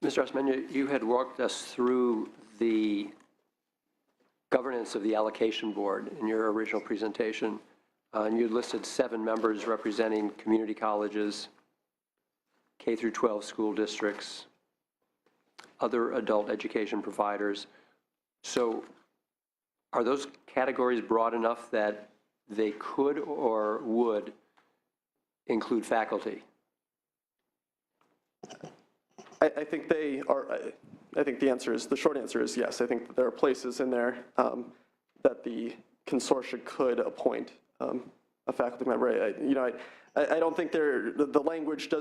Mr. Osmania, you had walked us through the governance of the allocation board in your original presentation, and you listed 7 members representing community colleges, K through 12 school districts, other adult education providers. So are those categories broad enough that they could or would include faculty? I think they are. I think the short answer is yes. I think that there are places in there that the consortia could appoint a faculty member. I don't think the language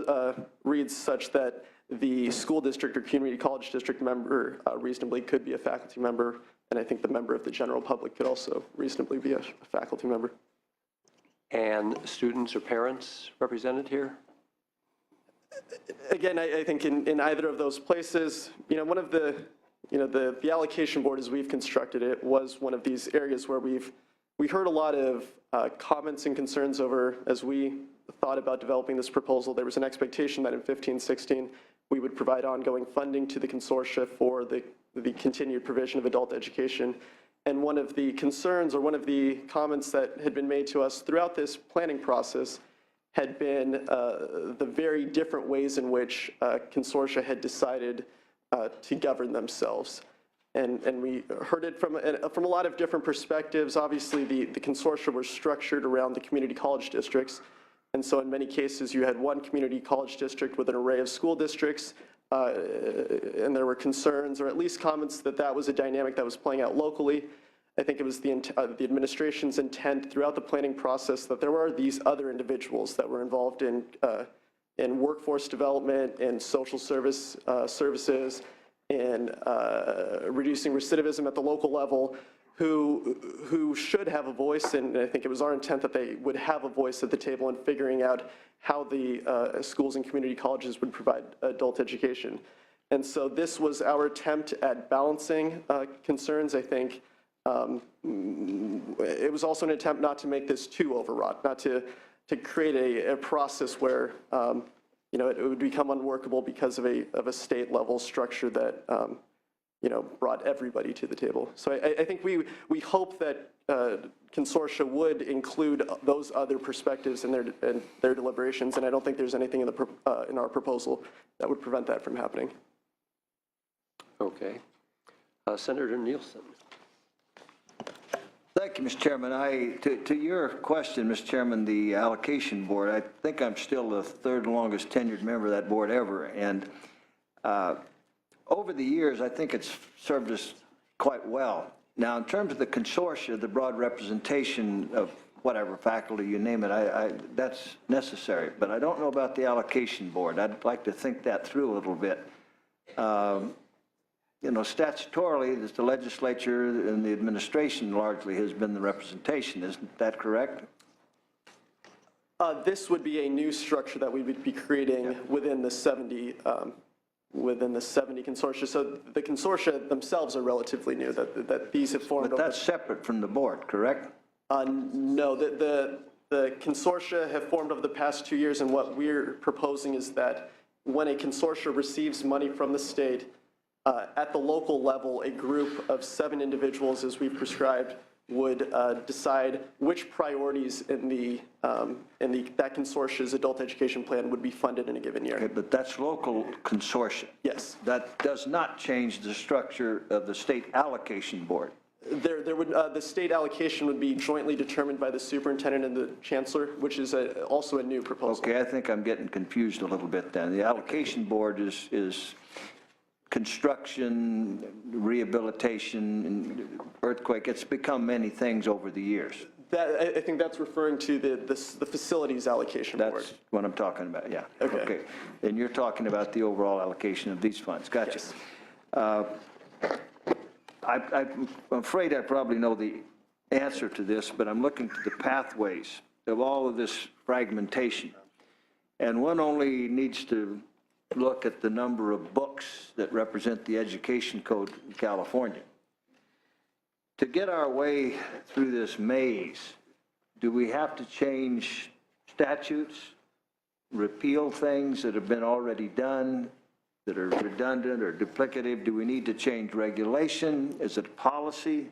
reads such that the school district or community college district member reasonably could be a faculty member, and I think the member of the general public could also reasonably be a faculty member. And students or parents represented here? Again, I think in either of those places, one of the allocation board as we've constructed it was one of these areas where we heard a lot of comments and concerns over as we thought about developing this proposal. There was an expectation that in 15-16 we would provide ongoing funding to the consortia for the continued provision of adult education. And one of the concerns or one of the comments that had been made to us throughout this planning process had been the very different ways in which consortia had decided to govern themselves. And we heard it from a lot of different perspectives. Obviously, the consortia were structured around the community college districts. And so in many cases, you had one community college district with an array of school districts. And there were concerns, or at least comments, that was a dynamic that was playing out locally. I think it was the administration's intent throughout the planning process that there were these other individuals that were involved in workforce development and social services and reducing recidivism at the local level who should have a voice, and I think it was our intent that they would have a voice at the table in figuring out how the schools and community colleges would provide adult education. And so this was our attempt at balancing concerns. I think it was also an attempt not to make this too overwrought, not to create a process where it would become unworkable because of a state level structure that brought everybody to the table. So I think we hope that consortia would include those other perspectives in their deliberations, and I don't think there's anything in our proposal that would prevent that from happening. Okay. Senator Nielsen. Thank you, Mr. Chairman. To your question, Mr. Chairman, the allocation board, I think I'm still the 3rd longest tenured member of that board ever. And over the years, I think it's served us quite well. Now, in terms of the consortia, the broad representation of whatever faculty, you name it, that's necessary. But I don't know about the allocation board. I'd like to think that through a little bit. Statutorily, it's the legislature and the administration largely has been the representation. Isn't that correct? This would be a new structure that we would be creating within the 70 consortia. So the consortia themselves are relatively new. That these have formed. But that's separate from the board, correct? No, the consortia have formed over the past 2 years, and what we're proposing is that when a consortia receives money from the state, at the local level, a group of 7 individuals, as we've prescribed, would decide which priorities in that consortia's adult education plan would be funded in a given year. Okay, but that's local consortia. Yes. That does not change the structure of the state allocation board. The state allocation would be jointly determined by the superintendent and the chancellor, which is also a new proposal. Okay, I think I'm getting confused a little bit then. The allocation board is construction, rehabilitation, and earthquake. It's become many things over the years. I think that's referring to the facilities allocation board. That's what I'm talking about, yeah. Okay. And you're talking about the overall allocation of these funds. Gotcha. Yes. I'm afraid I probably know the answer to this, but I'm looking to the pathways of all of this fragmentation. And one only needs to look at the number of books that represent the education code in California. To get our way through this maze, do we have to change statutes, repeal things that have been already done, that are redundant or duplicative? Do we need to change regulation? Is it policy?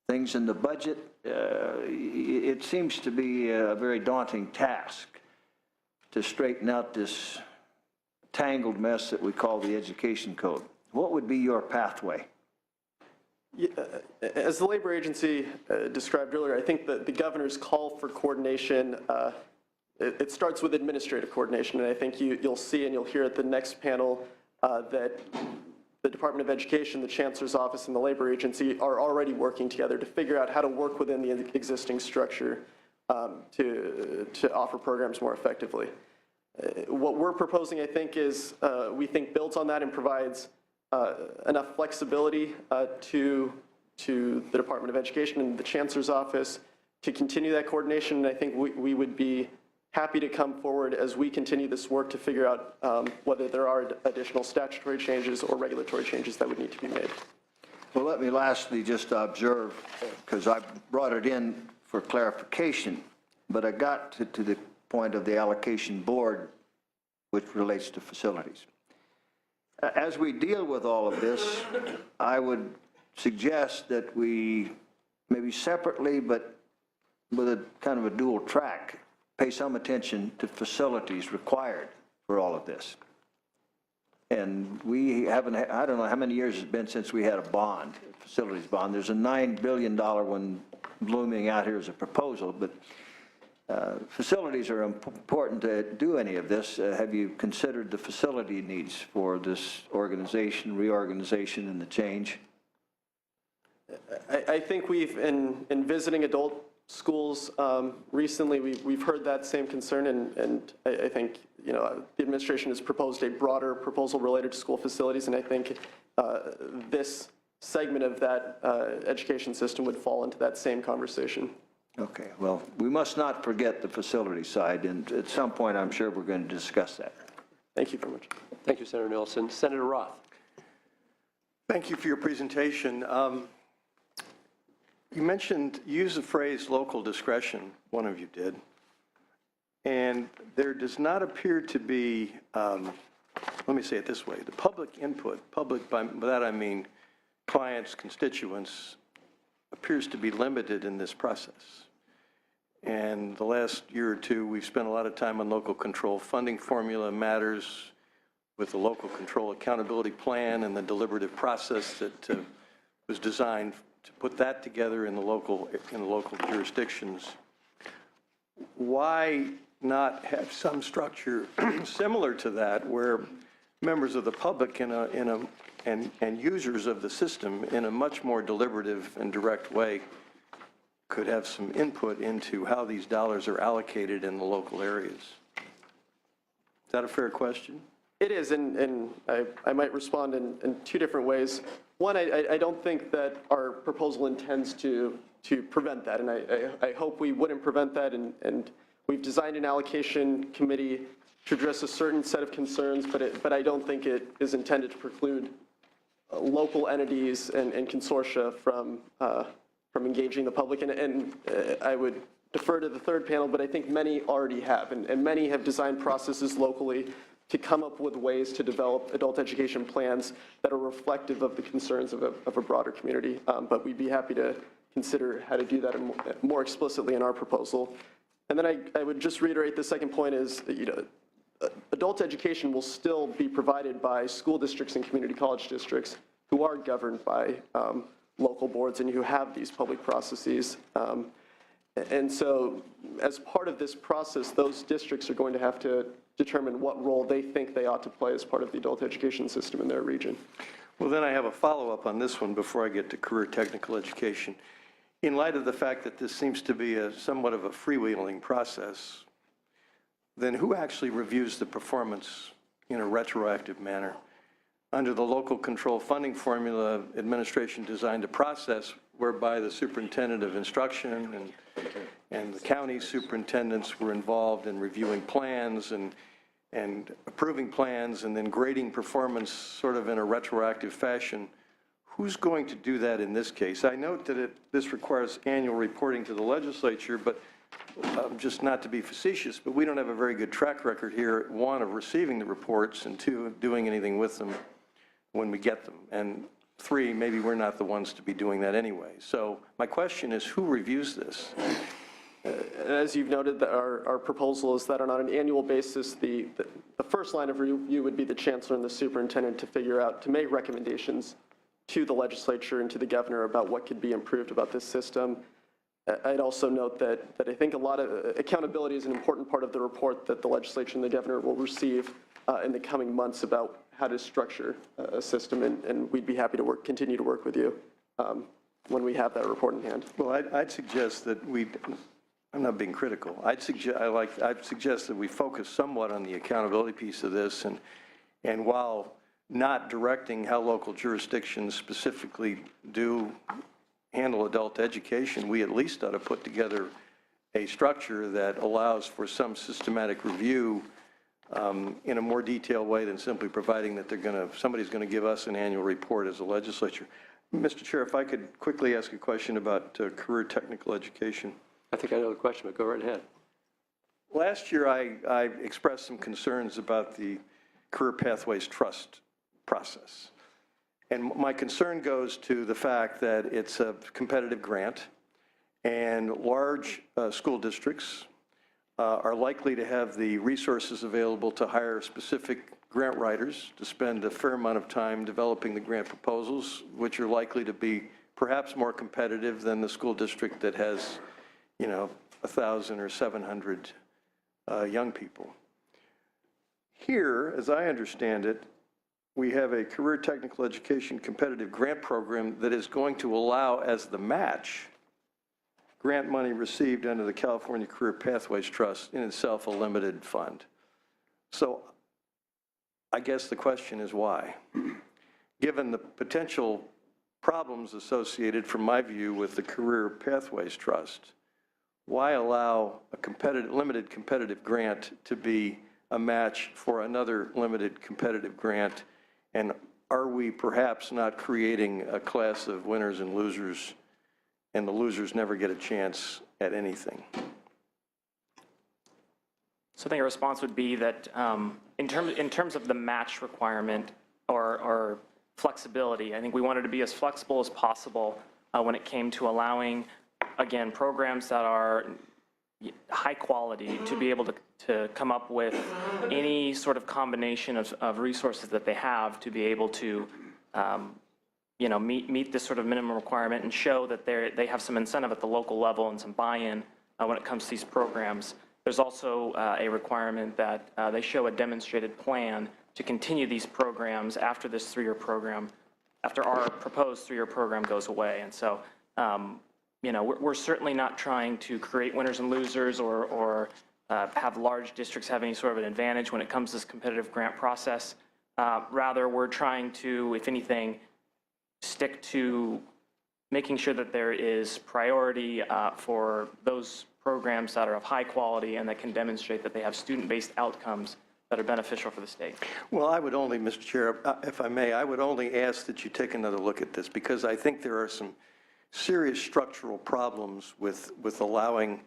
Things in the budget? It seems to be a very daunting task to straighten out this tangled mess that we call the education code. What would be your pathway? Yeah, as the labor agency described earlier, I think that the governor's call for coordination, it starts with administrative coordination, and I think you'll see and you'll hear at the next panel that the Department of Education, the Chancellor's Office, and the labor agency are already working together to figure out how to work within the existing structure to offer programs more effectively. What we're proposing, I think, is we think builds on that and provides enough flexibility to the Department of Education and the Chancellor's Office to continue that coordination. And I think we would be happy to come forward as we continue this work to figure out whether there are additional statutory changes or regulatory changes that would need to be made. Well, let me lastly just observe, because I brought it in for clarification, but I got to the point of the allocation board, which relates to facilities. As we deal with all of this, I would suggest that we, maybe separately, but with a kind of a dual track, pay some attention to facilities required for all of this. And we haven't, I don't know how many years it's been since we had a bond, a facilities bond. There's a $9 billion one blooming out here as a proposal, but facilities are important to do any of this. Have you considered the facility needs for this organization, reorganization, and the change? I think we've, in visiting adult schools recently, we've heard that same concern, and I think, you know, the administration has proposed a broader proposal related to school facilities, and I think this segment of that education system would fall into that same conversation. Okay, well, we must not forget the facility side, and at some point, I'm sure we're going to discuss that. Thank you very much. Thank you, Senator Nelson. Senator Roth. Thank you for your presentation. You mentioned, you used the phrase local discretion, one of you did, and there does not appear to be, let me say it this way, the public input, by that I mean clients, constituents, appears to be limited in this process. And the last year or two, we've spent a lot of time on local control funding formula matters with the local control accountability plan and the deliberative process that was designed to put that together in the local jurisdictions. Why not have some structure similar to that where members of the public and users of the system in a much more deliberative and direct way could have some input into how these dollars are allocated in the local areas? Is that a fair question? It is, and I might respond in two different ways. One, I don't think that our proposal intends to prevent that, and I hope we wouldn't prevent that, and we've designed an allocation committee to address a certain set of concerns, but I don't think it is intended to preclude local entities and consortia from engaging the public, and I would defer to the third panel, but I think many already have, and many have designed processes locally to come up with ways to develop adult education plans that are reflective of the concerns of a broader community. But we'd be happy to consider how to do that more explicitly in our proposal. And then I would just reiterate the second point is that, you know, adult education will still be provided by school districts and community college districts who are governed by local boards and who have these public processes. And so as part of this process, those districts are going to have to determine what role they think they ought to play as part of the adult education system in their region. Well, then I have a follow-up on this one before I get to career technical education. In light of the fact that this seems to be somewhat of a freewheeling process, then who actually reviews the performance in a retroactive manner? Under the local control funding formula, administration designed a process whereby the superintendent of instruction and the county superintendents were involved in reviewing plans and approving plans and then grading performance sort of in a retroactive fashion. Who's going to do that in this case? I note that this requires annual reporting to the legislature, but just not to be facetious, but we don't have a very good track record here, one, of receiving the reports, and two, of doing anything with them when we get them. And three, maybe we're not the ones to be doing that anyway. So my question is, who reviews this? As you've noted, our proposal is that on an annual basis, the first line of review would be the chancellor and the superintendent to make recommendations to the legislature and to the governor about what could be improved about this system. I'd also note that I think a lot of accountability is an important part of the report that the legislature and the governor will receive in the coming months about how to structure a system, and we'd be happy to continue to work with you when we have that report in hand. Well, I'd suggest that I'm not being critical. I'd suggest that we focus somewhat on the accountability piece of this, and while not directing how local jurisdictions specifically do handle adult education, we at least ought to put together a structure that allows for some systematic review in a more detailed way than simply providing that somebody's going to give us an annual report as a legislature. Mr. Chair, if I could quickly ask a question about career technical education. I think I know the question, but go right ahead. Last year, I expressed some concerns about the Career Pathways Trust process. And my concern goes to the fact that it's a competitive grant, and large school districts are likely to have the resources available to hire specific grant writers to spend a fair amount of time developing the grant proposals, which are likely to be perhaps more competitive than the school district that has, 1,000 or 700 young people. Here, as I understand it, we have a career technical education competitive grant program that is going to allow as the match grant money received under the California Career Pathways Trust, in itself a limited fund. So I guess the question is why? Given the potential problems associated, from my view, with the Career Pathways Trust, why allow a limited competitive grant to be a match for another limited competitive grant? And are we perhaps not creating a class of winners and losers, and the losers never get a chance at anything? So I think a response would be that in terms of the match requirement or flexibility, I think we wanted to be as flexible as possible when it came to allowing, again, programs that are high quality to be able to come up with any sort of combination of resources that they have to be able to meet this sort of minimum requirement and show that they have some incentive at the local level and some buy-in when it comes to these programs. There's also a requirement that they show a demonstrated plan to continue these programs after this 3-year program, after our proposed 3-year program goes away. And so, we're certainly not trying to create winners and losers or have large districts have any sort of an advantage when it comes to this competitive grant process. Rather, we're trying to, if anything, stick to making sure that there is priority for those programs that are of high quality and that can demonstrate that they have student-based outcomes that are beneficial for the state. Well, I would only, Mr. Chair, if I may, I would only ask that you take another look at this, because I think there are some serious structural problems with allowing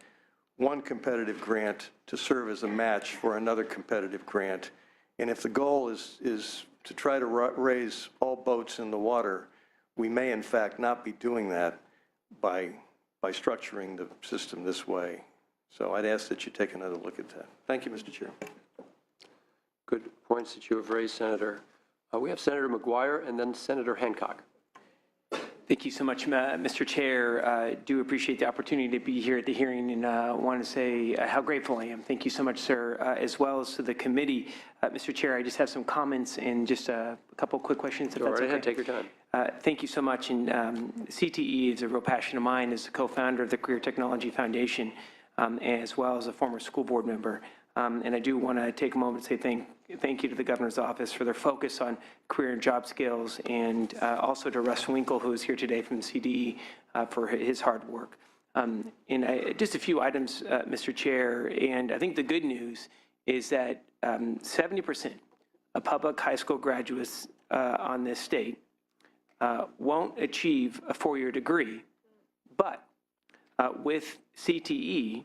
one competitive grant to serve as a match for another competitive grant. And if the goal is to try to raise all boats in the water, we may in fact not be doing that by structuring the system this way. So I'd ask that you take another look at that. Thank you, Mr. Chair. Good points that you have raised, Senator. We have Senator McGuire and then Senator Hancock. Thank you so much, Mr. Chair. I do appreciate the opportunity to be here at the hearing, and want to say how grateful I am. Thank you so much, sir, as well as to the committee. Mr. Chair, I just have some comments and just a couple quick questions, if Go that's right okay. ahead, take your time. Thank you so much. And CTE is a real passion of mine as a co-founder of the Career Technology Foundation, as well as a former school board member. And I do want to take a moment to say thank you to the governor's office for their focus on career and job skills, and also to Russ Winkle, who is here today from CDE, for his hard work. And just a few items, Mr. Chair, and I think the good news is that 70% of public high school graduates on this state won't achieve a 4-year degree, but with CTE,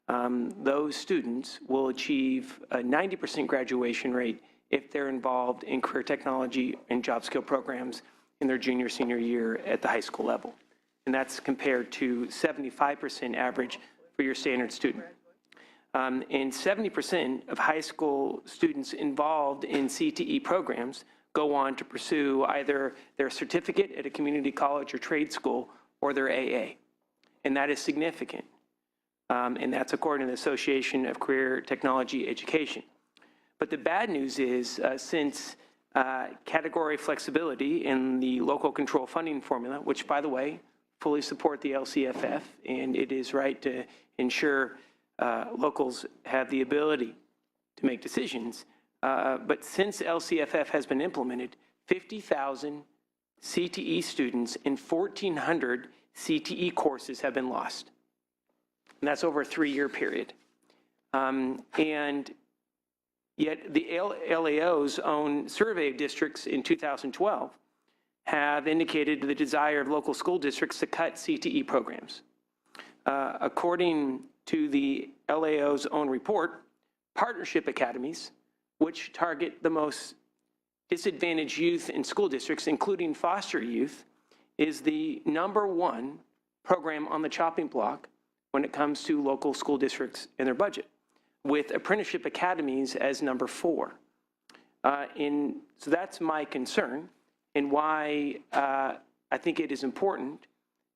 those students will achieve a 90% graduation rate if they're involved in career technology and job skill programs in their junior, senior year at the high school level. And that's compared to 75% average for your standard student. And 70% of high school students involved in CTE programs go on to pursue either their certificate at a community college or trade school or their AA. And that is significant. And that's according to the Association of Career Technology Education. But the bad news is since category flexibility in the local control funding formula, which, by the way, fully support the LCFF, and it is right to ensure locals have the ability to make decisions. But since LCFF has been implemented, 50,000 CTE students and 1,400 CTE courses have been lost. And that's over a 3-year period. And yet the LAO's own survey of districts in 2012 have indicated the desire of local school districts to cut CTE programs. According to the LAO's own report, partnership academies, which target the most disadvantaged youth in school districts, including foster youth, is the #1 program on the chopping block when it comes to local school districts and their budget, with apprenticeship academies as #4. So that's my concern, and why I think it is important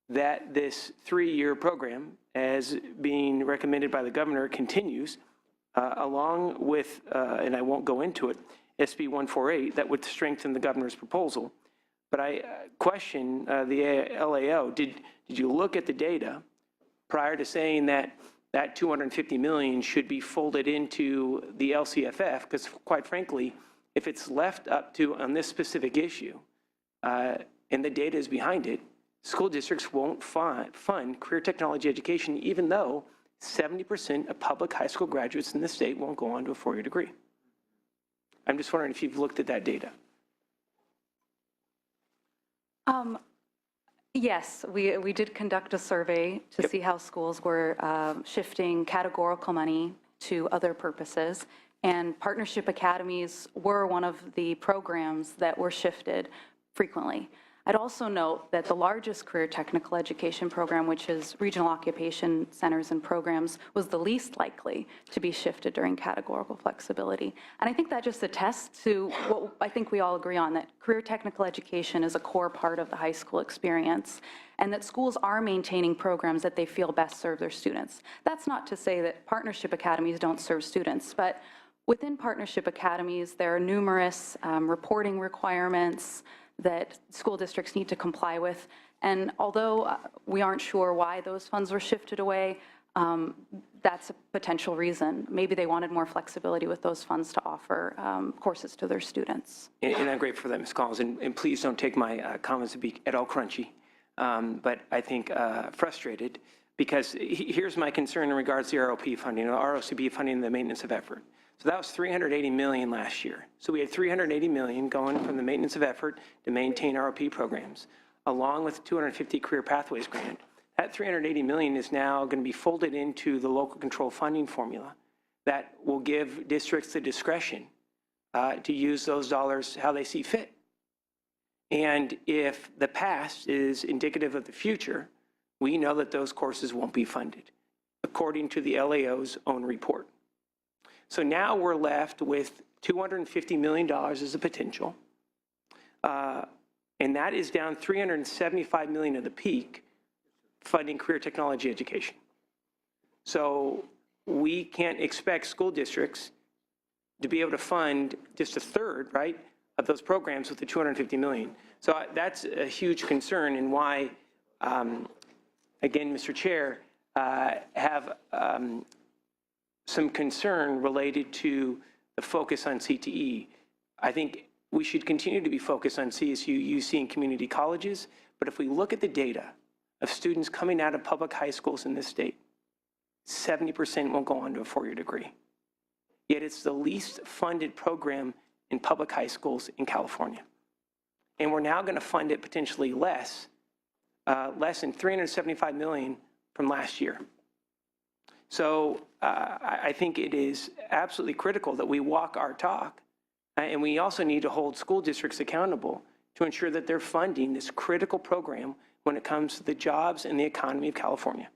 that this 3-year program, as being recommended by the governor, continues, along with, and I won't go into it, SB 148, that would strengthen the governor's proposal. But I question the LAO. Did you look at the data prior to saying that that $250 million should be folded into the LCFF? Because quite frankly, if it's left up to on this specific issue, and the data is behind it, school districts won't fund career technology education, even though 70% of public high school graduates in the state won't go on to a 4-year degree. I'm just wondering if you've looked at that data. Yes, we did conduct a survey to see how schools were shifting categorical money to other purposes, and partnership academies were one of the programs that were shifted frequently. I'd also note that the largest career technical education program, which is regional occupation centers and programs, was the least likely to be shifted during categorical flexibility. And I think that just attests to what I think we all agree on, that career technical education is a core part of the high school experience, and that schools are maintaining programs that they feel best serve their students. That's not to say that partnership academies don't serve students, but within partnership academies, there are numerous reporting requirements that school districts need to comply with. And although we aren't sure why those funds were shifted away, that's a potential reason. Maybe they wanted more flexibility with those funds to offer courses to their students. And I'm grateful for that, Ms. Collins. And please don't take my comments to be at all crunchy, but I think frustrated, because here's my concern in regards to the ROP funding, or ROCB funding, the maintenance of effort. So that was $380 million last year. So we had $380 million going from the maintenance of effort to maintain ROP programs, along with the $250 Career Pathways grant. That $380 million is now going to be folded into the local control funding formula that will give districts the discretion to use those dollars how they see fit. And if the past is indicative of the future, we know that those courses won't be funded, according to the LAO's own report. So now we're left with $250 million as a potential, and that is down $375 million at the peak funding career technology education. So we can't expect school districts to be able to fund just a third, right, of those programs with the $250 million. So that's a huge concern, and why, again, Mr. Chair, have some concern related to the focus on CTE. I think we should continue to be focused on CSU, UC, and community colleges, but if we look at the data of students coming out of public high schools in this state, 70% won't go on to a 4-year degree. Yet it's the least funded program in public high schools in California. And we're now going to fund it potentially less than $375 million from last year. So I think it is absolutely critical that we walk our talk. And we also need to hold school districts accountable to ensure that they're funding this critical program when it comes to the jobs and the economy of California.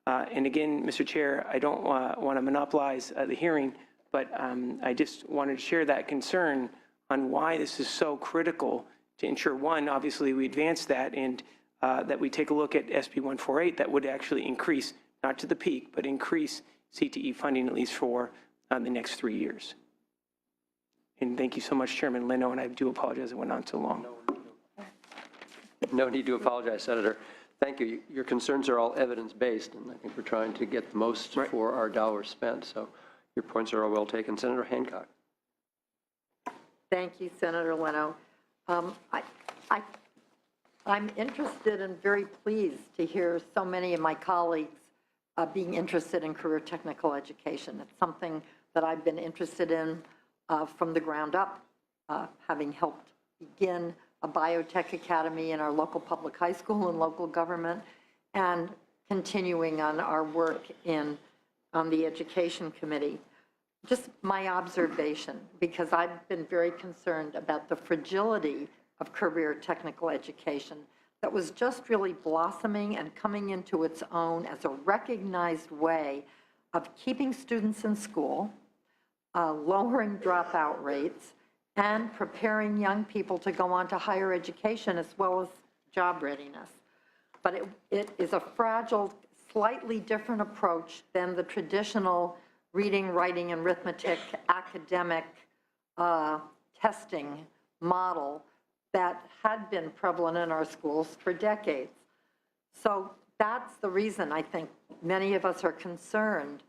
And again, Mr. Chair, I don't want to monopolize the hearing, but I just wanted to share that concern on why this is so critical to ensure, one, obviously we advance that, and that we take a look at SB 148 that would actually increase, not to the peak, but increase CTE funding at least for the next 3 years. And thank you so much, Chairman Leno, and I do apologize it went on so long. No need to apologize, Senator. Thank you. Your concerns are all evidence-based, and I think we're trying to get the most for our dollars spent. So your points are all well taken. Senator Hancock. Thank you, Senator Leno. I'm interested and very pleased to hear so many of my colleagues being interested in career technical education. It's something that I've been interested in from the ground up, having helped begin a biotech academy in our local public high school and local government, and continuing on our work on the education committee. Just my observation, because I've been very concerned about the fragility of career technical education that was just really blossoming and coming into its own as a recognized way of keeping students in school, lowering dropout rates, and preparing young people to go on to higher education as well as job readiness. But it is a fragile, slightly different approach than the traditional reading, writing, and arithmetic academic testing model that had been prevalent in our schools for decades. So that's the reason I think many of us are concerned,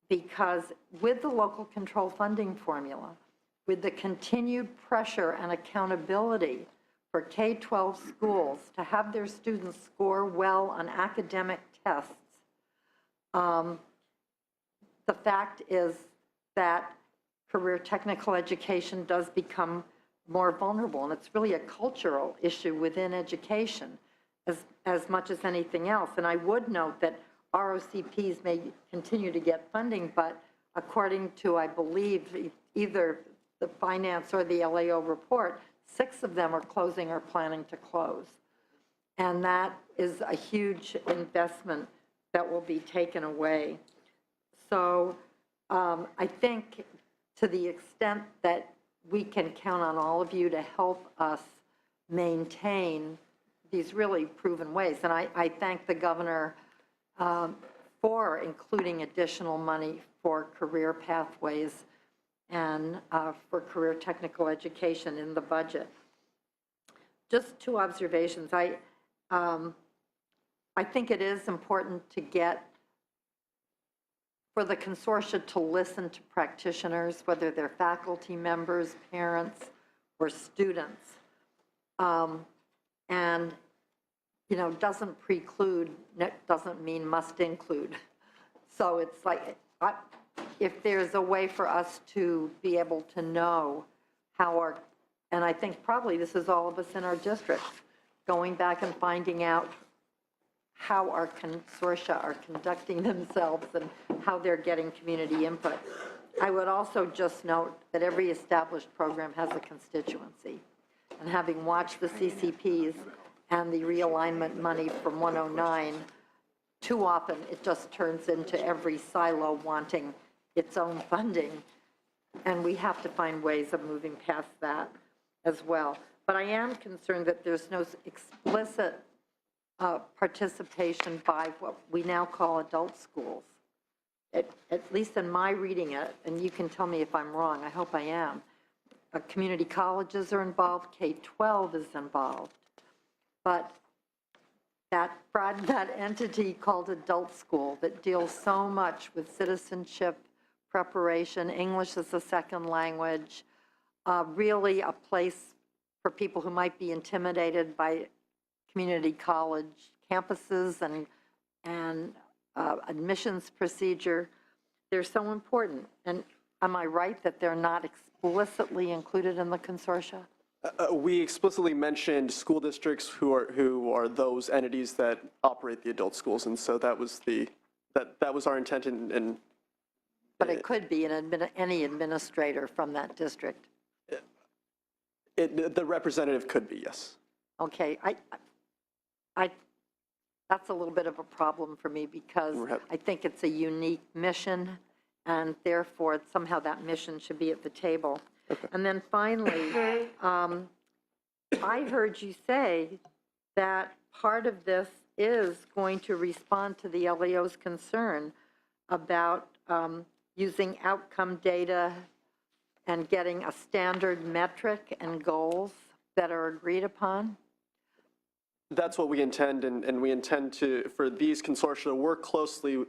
because with the local control funding formula, with the continued pressure and accountability for K-12 schools to have their students score well on academic tests, the fact is that career technical education does become more vulnerable, and it's really a cultural issue within education as much as anything else. And I would note that ROCPs may continue to get funding, but according to, I believe, either the finance or the LAO report, 6 of them are closing or planning to close. And that is a huge investment that will be taken away. So I think to the extent that we can count on all of you to help us maintain these really proven ways. And I thank the governor for including additional money for career pathways and for career technical education in the budget. Just 2 observations. I think it is important to get for the consortia to listen to practitioners, whether they're faculty members, parents, or students. And, you know, doesn't preclude, doesn't mean must include. So it's like, if there's a way for us to be able to know how our, and I think probably this is all of us in our districts, going back and finding out how our consortia are conducting themselves and how they're getting community input. I would also just note that every established program has a constituency. And having watched the CCPs and the realignment money from 109, too often it just turns into every silo wanting its own funding. And we have to find ways of moving past that as well. But I am concerned that there's no explicit participation by what we now call adult schools. At least in my reading it, and you can tell me if I'm wrong, I hope I am, community colleges are involved, K-12 is involved, but that entity called adult school that deals so much with citizenship, preparation, English as a second language, really a place for people who might be intimidated by community college campuses and admissions procedure. They're so important. And am I right that they're not explicitly included in the consortia? We explicitly mentioned school districts who are those entities that operate the adult schools, and so that was the that was our intent, and But it could be any administrator from that district. the representative could be, yes. Okay, that's a little bit of a problem for me because I think it's a unique mission, and therefore somehow that mission should be at the table. And then finally, I heard you say that part of this is going to respond to the LEO's concern about using outcome data and getting a standard metric and goals that are agreed upon? That's what we intend, and we intend for these consortia to work closely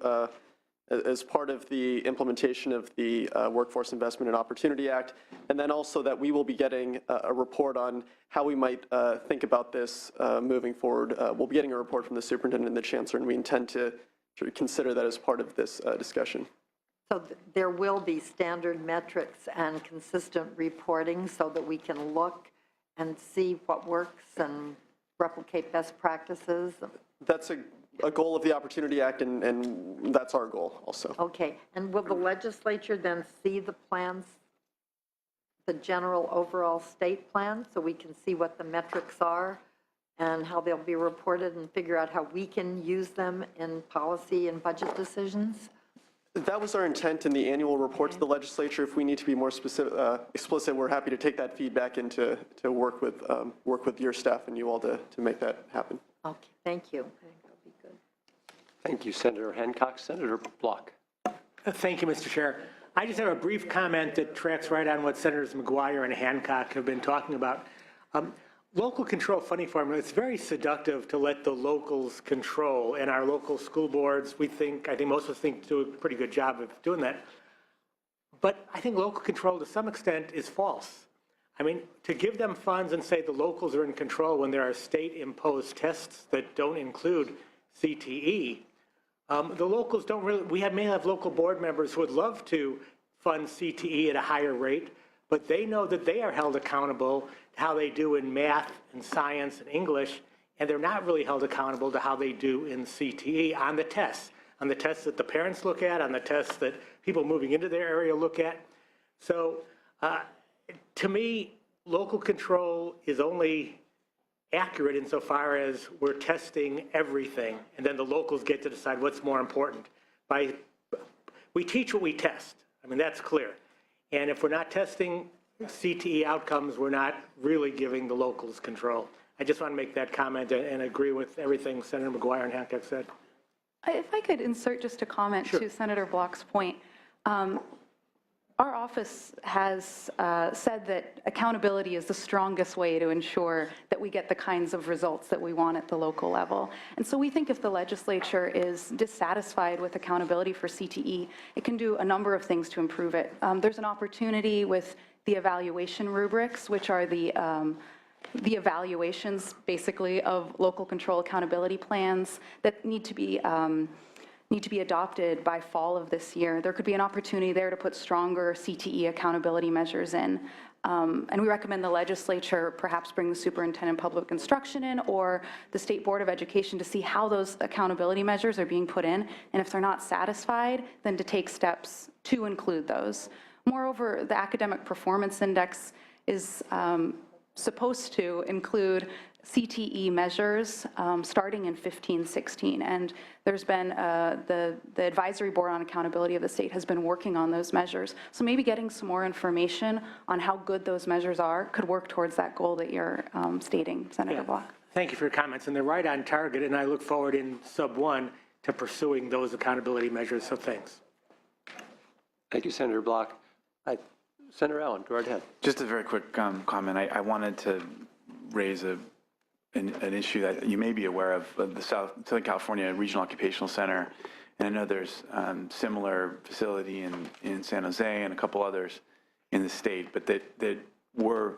as part of the implementation of the Workforce Investment and Opportunity Act, and then also that we will be getting a report on how we might think about this moving forward. We'll be getting a report from the superintendent and the chancellor, and we intend to consider that as part of this discussion. So there will be standard metrics and consistent reporting so that we can look and see what works and replicate best practices? That's a goal of the Opportunity Act, and that's our goal also. Okay, and will the legislature then see the plans, the general overall state plan, so we can see what the metrics are and how they'll be reported and figure out how we can use them in policy and budget decisions? That was our intent in the annual report to the legislature. If we need to be more explicit, we're happy to take that feedback and to work with your staff and you all to make that happen. Okay, thank you. I think that'll be good. Thank you, Senator Hancock. Senator Block. Thank you, Mr. Chair. I just have a brief comment that tracks right on what Senators McGuire and Hancock have been talking about. Local control funding formula, it's very seductive to let the locals control, and our local school boards, I think most of us think do a pretty good job of doing that. But I think local control to some extent is false. I mean, to give them funds and say the locals are in control when there are state-imposed tests that don't include CTE, the locals don't really, may have local board members who would love to fund CTE at a higher rate, but they know that they are held accountable to how they do in math and science and English, and they're not really held accountable to how they do in CTE on the tests that the parents look at, on the tests that people moving into their area look at. So to me, local control is only accurate insofar as we're testing everything, and then the locals get to decide what's more important. We teach what we test. I mean, that's clear. And if we're not testing CTE outcomes, we're not really giving the locals control. I just want to make that comment and agree with everything Senator McGuire and Hancock said. If I could insert just a comment to Senator Block's point. Our office has said that accountability is the strongest way to ensure that we get the kinds of results that we want at the local level. And so we think if the legislature is dissatisfied with accountability for CTE, it can do a number of things to improve it. There's an opportunity with the evaluation rubrics, which are the evaluations, basically, of local control accountability plans that need to be adopted by fall of this year. There could be an opportunity there to put stronger CTE accountability measures in. And we recommend the legislature perhaps bring the superintendent of public instruction in or the State Board of Education to see how those accountability measures are being put in. And if they're not satisfied, then to take steps to include those. Moreover, the Academic Performance Index is supposed to include CTE measures starting in 15-16, and there's been the advisory board on accountability of the state has been working on those measures. So maybe getting some more information on how good those measures are could work towards that goal that you're stating, Senator Block. Thank you for your comments, and they're right on target, and I look forward in sub 1 to pursuing those accountability measures, so thanks. Thank you, Senator Block. Senator Allen, go right ahead. Just a very quick comment. I wanted to raise an issue that you may be aware of the Southern California Regional Occupational Center, and I know there's similar facility in San Jose and a couple others in the state, but that were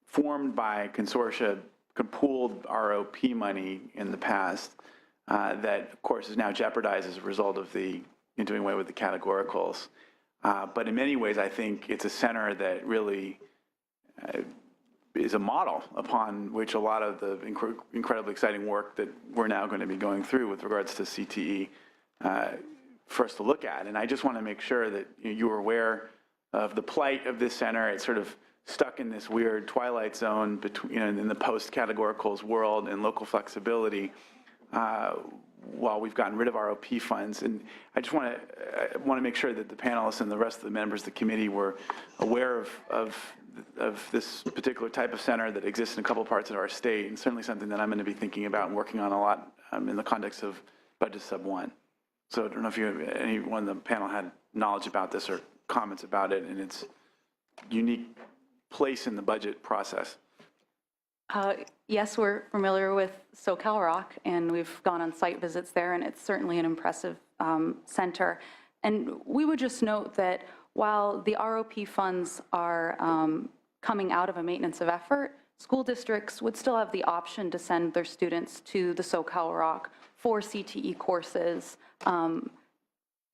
formed by consortia, pooled ROP money in the past that, of course, is now jeopardized as a result of the doing away with the categoricals. But in many ways, I think it's a center that really is a model upon which a lot of the incredibly exciting work that we're now going to be going through with regards to CTE for us to look at. And I just want to make sure that you are aware of the plight of this center. It's sort of stuck in this weird twilight zone between, in the post-categoricals world and local flexibility, while we've gotten rid of ROP funds. And I just want to make sure that the panelists and the rest of the members of the committee were aware of this particular type of center that exists in a couple parts of our state, and certainly something that I'm going to be thinking about and working on a lot in the context of Budget Sub 1. So I don't know if anyone on the panel had knowledge about this or comments about it and its unique place in the budget process. Yes, we're familiar with SoCal Rock, and we've gone on site visits there, and it's certainly an impressive center. And we would just note that while the ROP funds are coming out of a maintenance of effort, school districts would still have the option to send their students to the SoCal Rock for CTE courses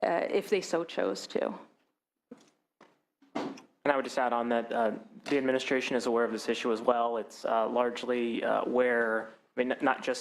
if they so chose to. And I would just add on that the administration is aware of this issue as well. It's largely where, I mean, not just